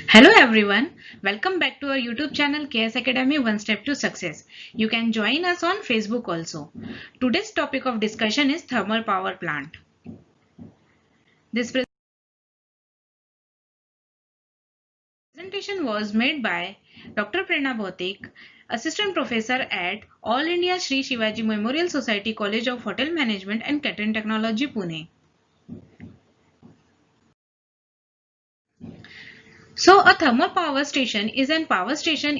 Hello everyone, welcome back to our YouTube channel KS Academy One Step to Success. You can join us on Facebook also. Today's topic of discussion is thermal power plant. This presentation was made by Dr. Prerna Bhautik, Assistant Professor at All India Shri Shivaji Memorial Society College of Hotel Management and Catering Technology, Pune. So a thermal power station is an power station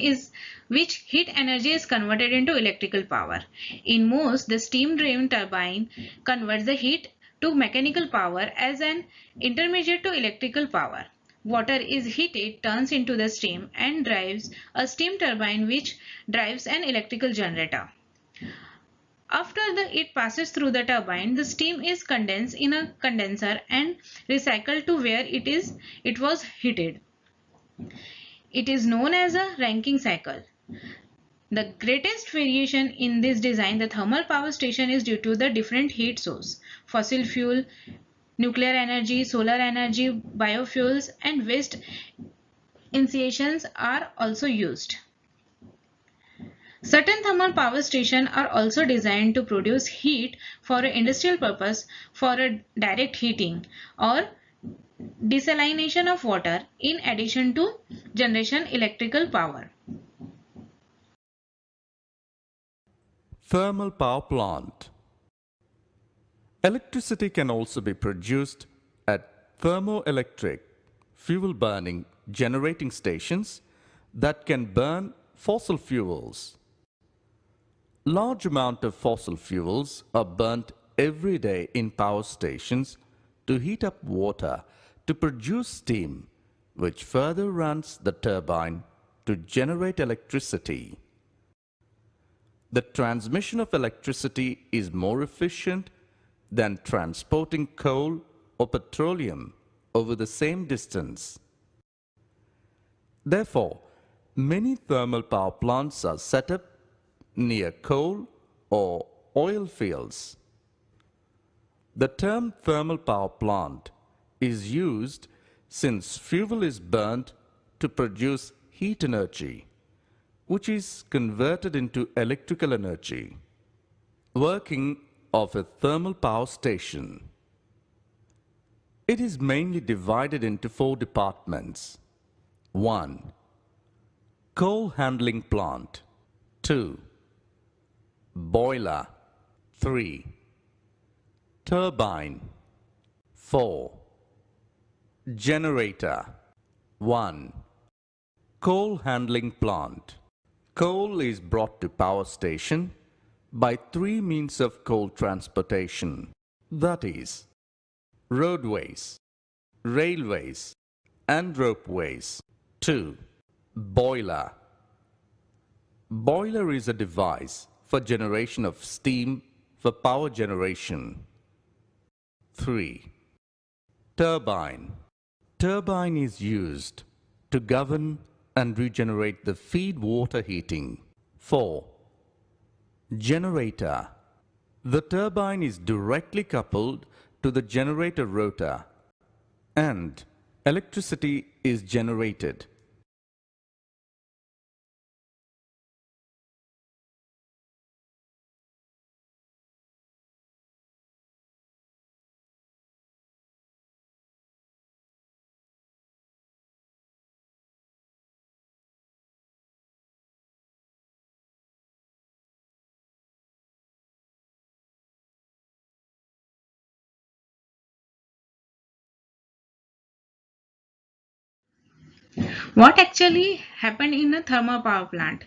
which heat energy is converted into electrical power. In most, the steam driven turbine converts the heat to mechanical power as an intermediate to electrical power. Water is heated, turns into the steam and drives a steam turbine which drives an electrical generator. After it passes through the turbine, the steam is condensed in a condenser and recycled to where it was heated. It is known as a Rankine cycle. The greatest variation in this design, the thermal power station, is due to the different heat source. Fossil fuel, nuclear energy, solar energy, biofuels and waste initiations are also used. Certain thermal power stations are also designed to produce heat for an industrial purpose for a direct heating or desalination of water in addition to generation electrical power. Thermal power plant. Electricity can also be produced at thermoelectric fuel burning generating stations that can burn fossil fuels. Large amount of fossil fuels are burnt every day in power stations to heat up water to produce steam, which further runs the turbine to generate electricity. The transmission of electricity is more efficient than transporting coal or petroleum over the same distance. Therefore, many thermal power plants are set up near coal or oil fields. The term thermal power plant is used since fuel is burnt to produce heat energy, which is converted into electrical energy. Working of a thermal power station. It is mainly divided into four departments. 1. Coal handling plant. 2. Boiler. 3. Turbine. 4. Generator. 1. Coal handling plant. Coal is brought to power station by three means of coal transportation, that is, roadways, railways, and ropeways. 2. Boiler. Boiler is a device for generation of steam for power generation. 3. Turbine. Turbine is used to govern and regenerate the feed water heating. 4. Generator. The turbine is directly coupled to the generator rotor and electricity is generated. What actually happened in a thermal power plant?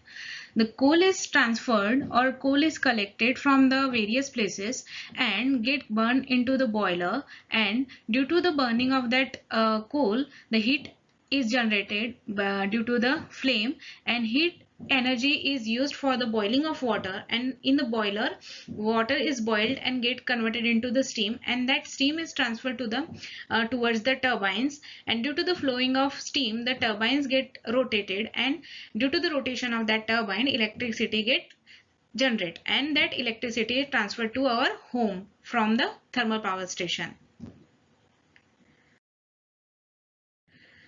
The coal is transferred or coal is collected from the various places and get burned into the boiler, and due to the burning of that coal, the heat is generated due to the flame, and heat energy is used for the boiling of water, and in the boiler water is boiled and get converted into the steam, and that steam is transferred to the towards the turbines, and due to the flowing of steam the turbines get rotated, and due to the rotation of that turbine electricity get generate, and that electricity is transferred to our home from the thermal power station.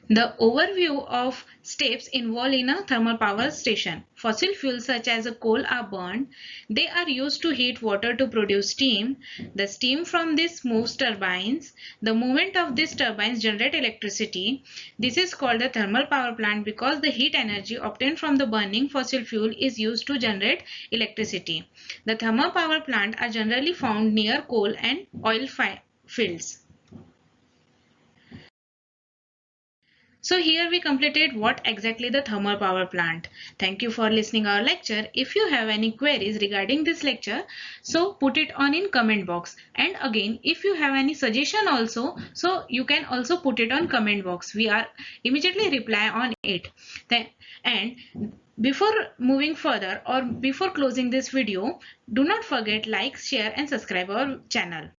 The overview of steps involved in a thermal power station. Fossil fuels such as coal are burned. They are used to heat water to produce steam. The steam from this moves turbines. The movement of these turbines generate electricity. This is called the thermal power plant because the heat energy obtained from the burning fossil fuel is used to generate electricity. The thermal power plant are generally found near coal and oil fields. So here we completed what exactly the thermal power plant. Thank you for listening our lecture. If you have any queries regarding this lecture, so put it on in comment box. And again, if you have any suggestion also, so you can also put it on comment box. We are immediately reply on it. And before moving further or before closing this video, do not forget like, share and subscribe our channel.